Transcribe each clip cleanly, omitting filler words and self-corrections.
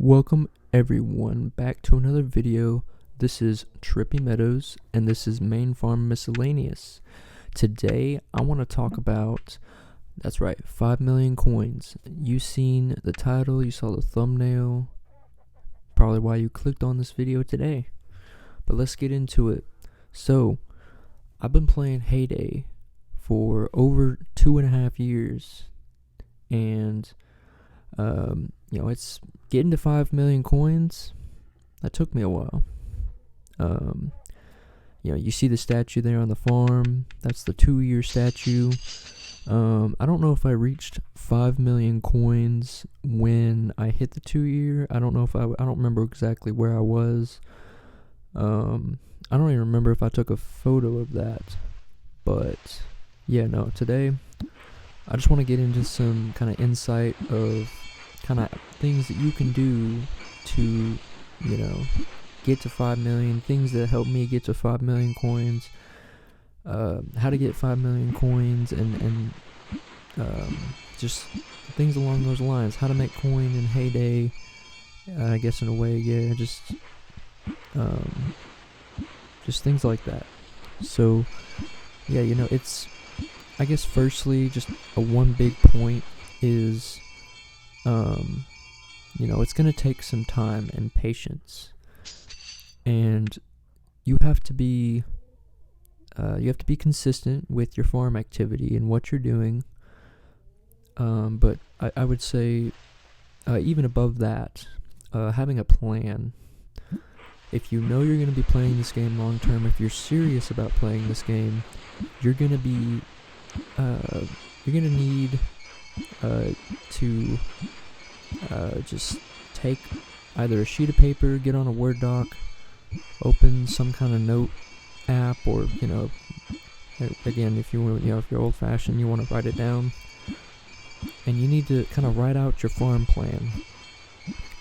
Welcome everyone back to another video. This is Trippy Meadows and this is Main Farm Miscellaneous. Today I want to talk about, that's right, 5 million coins. You seen the title, you saw the thumbnail, probably why you clicked on this video today. But let's get into it. So, I've been playing Hay Day for over 2.5 years and it's getting to 5 million coins. That took me a while. You see the statue there on the farm. That's the 2-year statue. I don't know if I reached 5 million coins when I hit the 2-year. I don't remember exactly where I was. I don't even remember if I took a photo of that. But yeah, no, today I just want to get into some kind of insight of kind of things that you can do to, get to 5 million, things that help me get to 5 million coins, how to get 5 million coins, and just things along those lines, how to make coin in Hay Day, I guess in a way, yeah, just things like that. So, yeah, it's, I guess firstly, just one big point is, it's going to take some time and patience, and you have to be consistent with your farm activity and what you're doing, but I would say, even above that, having a plan. If you know you're going to be playing this game long term, if you're serious about playing this game, you're going to be, you're going to need to just take either a sheet of paper, get on a Word doc, open some kind of note app, or again, if you're old-fashioned, you want to write it down, and you need to kind of write out your farm plan.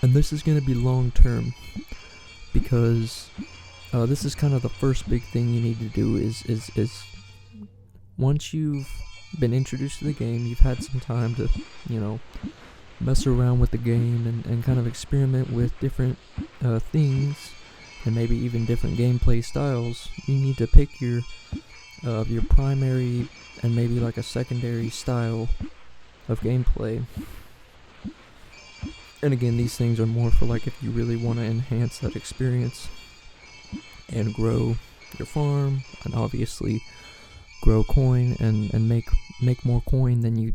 And this is going to be long-term, because this is kind of the first big thing you need to do is once you've been introduced to the game, you've had some time to, mess around with the game and kind of experiment with different things, and maybe even different gameplay styles. You need to pick your primary and maybe like a secondary style of gameplay. And again, these things are more for like if you really want to enhance that experience and grow your farm, and obviously grow coin and make more coin than you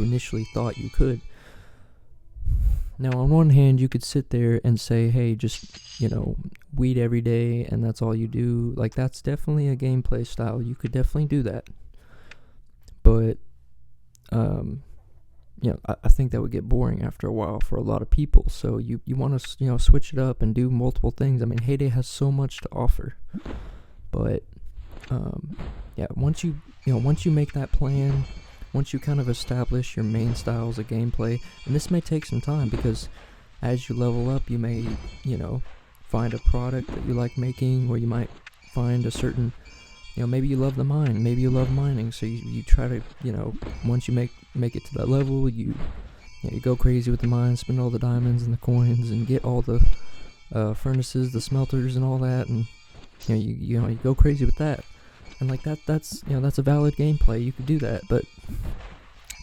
initially thought you could. Now, on one hand, you could sit there and say, hey, just, weed every day and that's all you do. Like, that's definitely a gameplay style. You could definitely do that. But, I think that would get boring after a while for a lot of people. So you want to, switch it up and do multiple things. I mean, Hay Day has so much to offer. But, once you make that plan, once you kind of establish your main styles of gameplay, and this may take some time because as you level up, you may, find a product that you like making, or you might find a certain, maybe you love the mine, maybe you love mining, so you try to, once you make it to that level, you go crazy with the mine, spend all the diamonds and the coins, and get all the furnaces, the smelters, and all that, and you go crazy with that. And like that's a valid gameplay. You could do that, but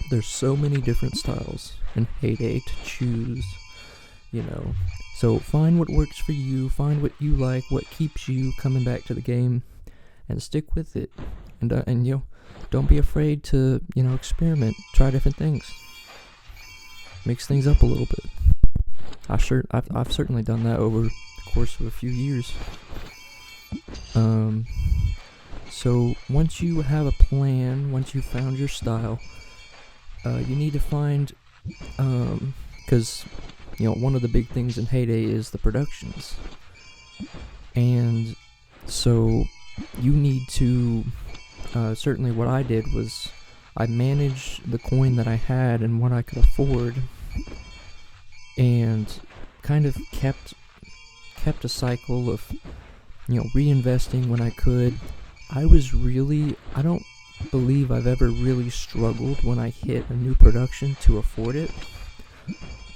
there's so many different styles in Hay Day to choose, So find what works for you, find what you like, what keeps you coming back to the game, and stick with it. And don't be afraid to, experiment, try different things. Mix things up a little bit. I've certainly done that over the course of a few years. So once you have a plan, once you've found your style, you need to find, because, one of the big things in Hay Day is the productions. And so you need to, certainly what I did was I managed the coin that I had and what I could afford, and kind of kept a cycle of, reinvesting when I could. I don't believe I've ever really struggled when I hit a new production to afford it.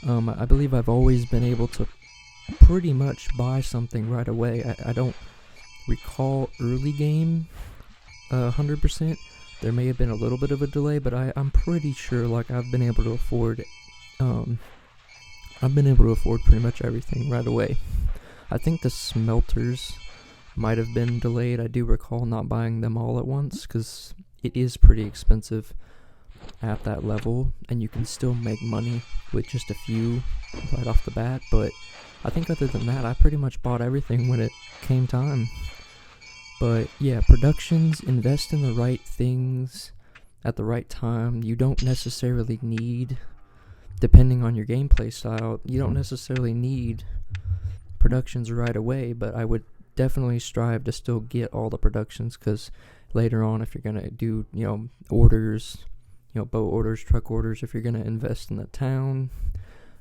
I believe I've always been able to pretty much buy something right away. I don't recall early game 100%. There may have been a little bit of a delay, but I'm pretty sure like I've been able to afford pretty much everything right away. I think the smelters might have been delayed. I do recall not buying them all at once because it is pretty expensive at that level, and you can still make money with just a few right off the bat. But I think other than that, I pretty much bought everything when it came time. But yeah, productions, invest in the right things at the right time. You don't necessarily need, depending on your gameplay style, you don't necessarily need productions right away, but I would definitely strive to still get all the productions, because later on, if you're going to do, orders, boat orders, truck orders, if you're going to invest in the town,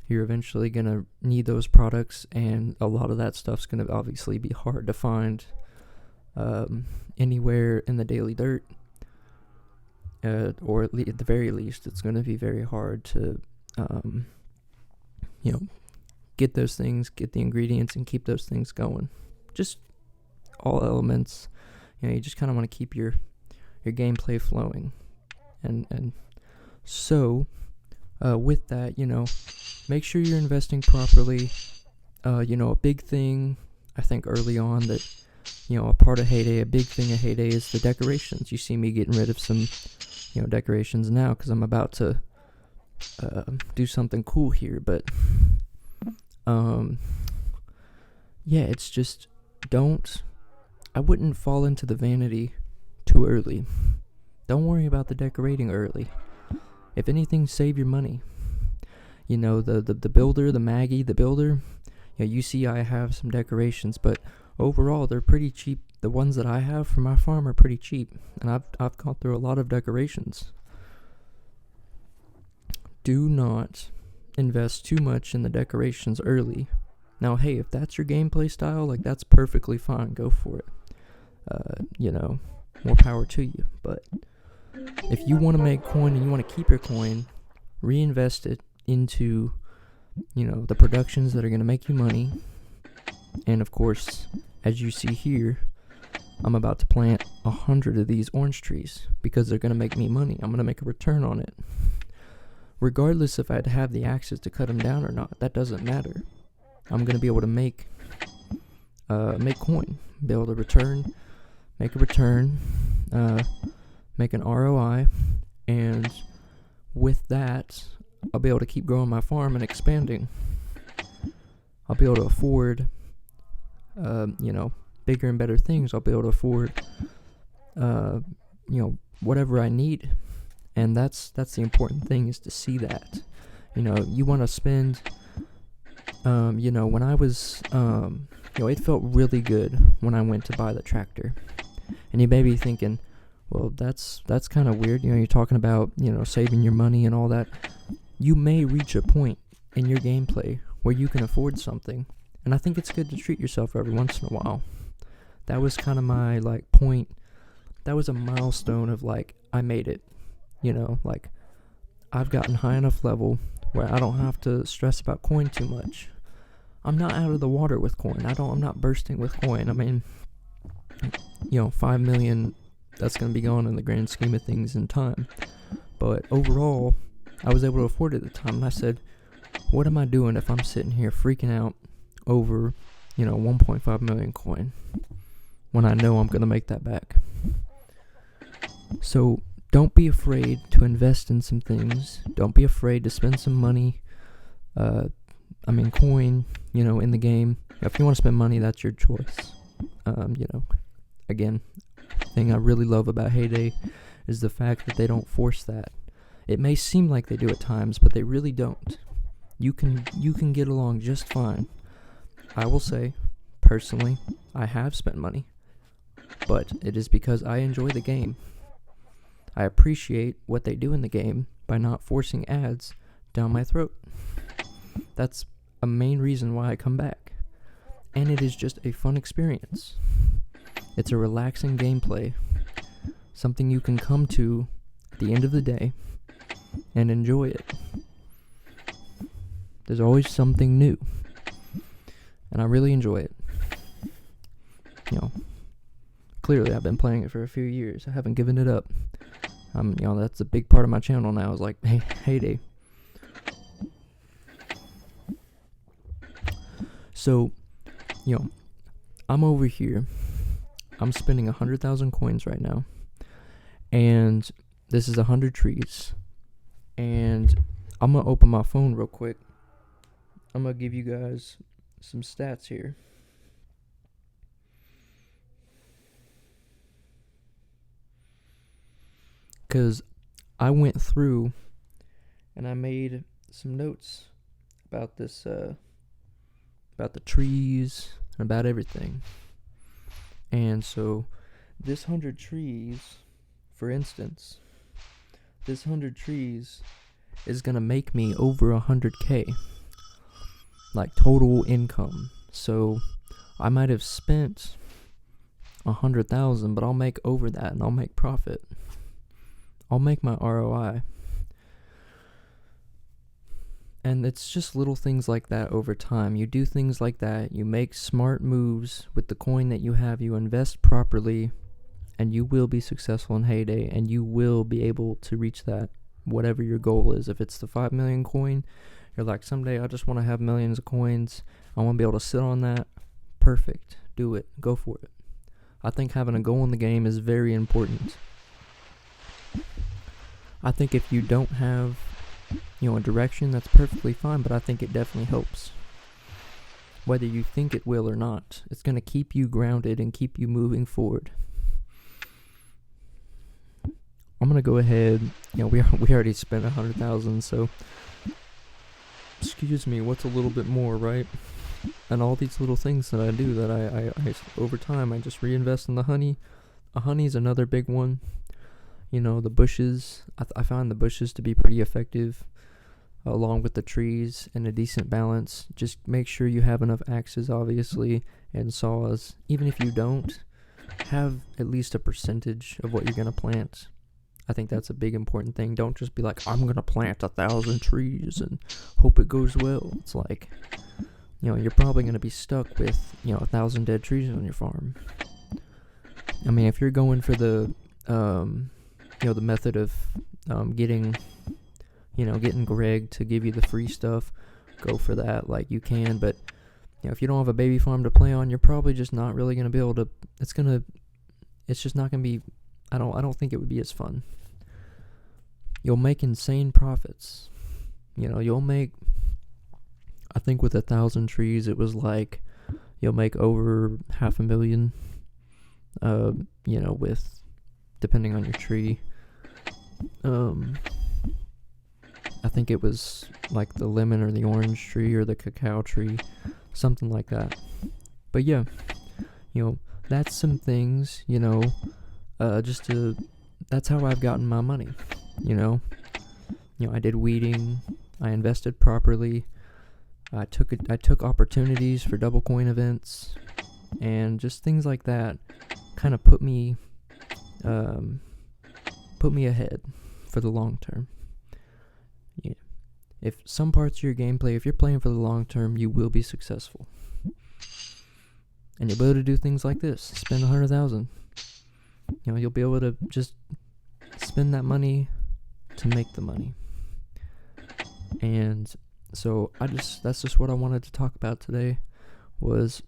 you're eventually going to need those products, and a lot of that stuff's going to obviously be hard to find anywhere in the daily dirt, or at the very least, it's going to be very hard to, get those things, get the ingredients, and keep those things going. Just all elements, you just kind of want to keep your gameplay flowing, and so with that, make sure you're investing properly. A big thing I think early on that, a part of Hay Day, a big thing of Hay Day is the decorations. You see me getting rid of some, decorations now because I'm about to do something cool here, but it's just I wouldn't fall into the vanity too early. Don't worry about the decorating early. If anything, save your money. The builder, the Maggie, the builder, you see I have some decorations, but overall they're pretty cheap. The ones that I have for my farm are pretty cheap, and I've gone through a lot of decorations. Do not invest too much in the decorations early. Now, hey, if that's your gameplay style, that's perfectly fine. Go for it. More power to you. But if you want to make coin and you want to keep your coin, reinvest it into, the productions that are going to make you money. And of course, as you see here, I'm about to plant 100 of these orange trees because they're going to make me money. I'm going to make a return on it. Regardless if I'd have the axes to cut them down or not, that doesn't matter. I'm going to be able to make coin, be able to make a return, make an ROI, and with that, I'll be able to keep growing my farm and expanding. I'll be able to afford, bigger and better things. I'll be able to afford, whatever I need. And that's the important thing, is to see that. You want to spend, when I was, it felt really good when I went to buy the tractor. And you may be thinking, well, that's kind of weird. You're talking about, saving your money and all that. You may reach a point in your gameplay where you can afford something. And I think it's good to treat yourself every once in a while. That was kind of my, point. That was a milestone of, I made it. I've gotten high enough level where I don't have to stress about coin too much. I'm not out of the water with coin. I'm not bursting with coin. I mean, 5 million, that's going to be gone in the grand scheme of things in time. But overall, I was able to afford it at the time. And I said, what am I doing if I'm sitting here freaking out over, 1.5 million coin when I know I'm going to make that back? So don't be afraid to invest in some things. Don't be afraid to spend some money. Coin, in the game. If you want to spend money, that's your choice. Again, thing I really love about Hay Day is the fact that they don't force that. It may seem like they do at times, but they really don't. You can get along just fine. I will say, personally, I have spent money, but it is because I enjoy the game. I appreciate what they do in the game by not forcing ads down my throat. That's a main reason why I come back. And it is just a fun experience. It's a relaxing gameplay. Something you can come to at the end of the day and enjoy it. There's always something new. And I really enjoy it. Clearly I've been playing it for a few years. I haven't given it up. That's a big part of my channel now, is like, Heyday. So, I'm over here. I'm spending 100,000 coins right now. And this is 100 trees. And I'm going to open my phone real quick. I'm going to give you guys some stats here. Because I went through and I made some notes about this, about the trees and about everything. And so this 100 trees, for instance, this 100 trees is going to make me over 100K, like total income. So I might have spent 100,000, but I'll make over that and I'll make profit. I'll make my ROI. And it's just little things like that over time. You do things like that. You make smart moves with the coin that you have. You invest properly, and you will be successful in Heyday, and you will be able to reach that, whatever your goal is. If it's the 5 million coin, you're like, someday I just want to have millions of coins. I want to be able to sit on that. Perfect. Do it. Go for it. I think having a goal in the game is very important. I think if you don't have, a direction, that's perfectly fine, but I think it definitely helps. Whether you think it will or not, it's going to keep you grounded and keep you moving forward. I'm going to go ahead, we already spent 100,000, so, excuse me, what's a little bit more, right? And all these little things that I do that I over time, I just reinvest in the honey. Honey's another big one. The bushes, I find the bushes to be pretty effective, along with the trees, and a decent balance. Just make sure you have enough axes, obviously, and saws. Even if you don't, have at least a percentage of what you're going to plant. I think that's a big important thing. Don't just be like, I'm going to plant 1,000 trees and hope it goes well. It's like, you're probably going to be stuck with, 1,000 dead trees on your farm. I mean, if you're going for the method of getting Greg to give you the free stuff, go for that. Like, you can, but if you don't have a baby farm to play on, you're probably just not really going to be able to. It's just not going to be. I don't think it would be as fun. You'll make insane profits. You'll make. I think with 1,000 trees, it was like you'll make over 500,000. With depending on your tree. I think it was like the lemon or the orange tree or the cacao tree, something like that. But yeah, that's some things, that's how I've gotten my money, I did weeding, I invested properly, I took opportunities for double coin events, and just things like that kind of put me ahead for the long term. Yeah. If some parts of your gameplay, if you're playing for the long term, you will be successful. And you'll be able to do things like this. Spend 100,000. You'll be able to just spend that money to make the money. And so that's just what I wanted to talk about today, was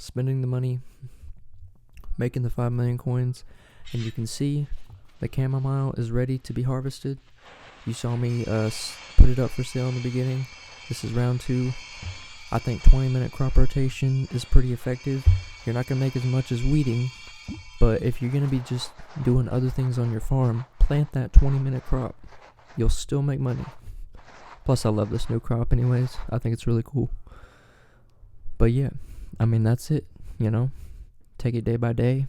spending the money, making the 5 million coins. And you can see the chamomile is ready to be harvested. You saw me put it up for sale in the beginning. This is round 2. I think 20-minute crop rotation is pretty effective. You're not going to make as much as weeding, but if you're going to be just doing other things on your farm, plant that 20-minute crop. You'll still make money. Plus, I love this new crop anyways. I think it's really cool. But yeah, I mean, that's it, Take it day by day.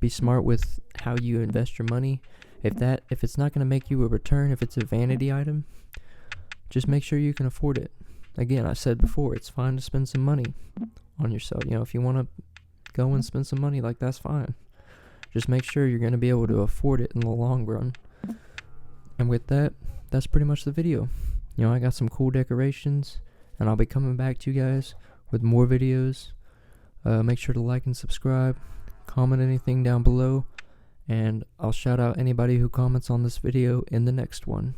Be smart with how you invest your money. If it's not going to make you a return, if it's a vanity item, just make sure you can afford it. Again, I said before, it's fine to spend some money on yourself. If you want to go and spend some money, that's fine. Just make sure you're going to be able to afford it in the long run. And with that, that's pretty much the video. I got some cool decorations, and I'll be coming back to you guys with more videos. Make sure to like and subscribe, comment anything down below, and I'll shout out anybody who comments on this video in the next one.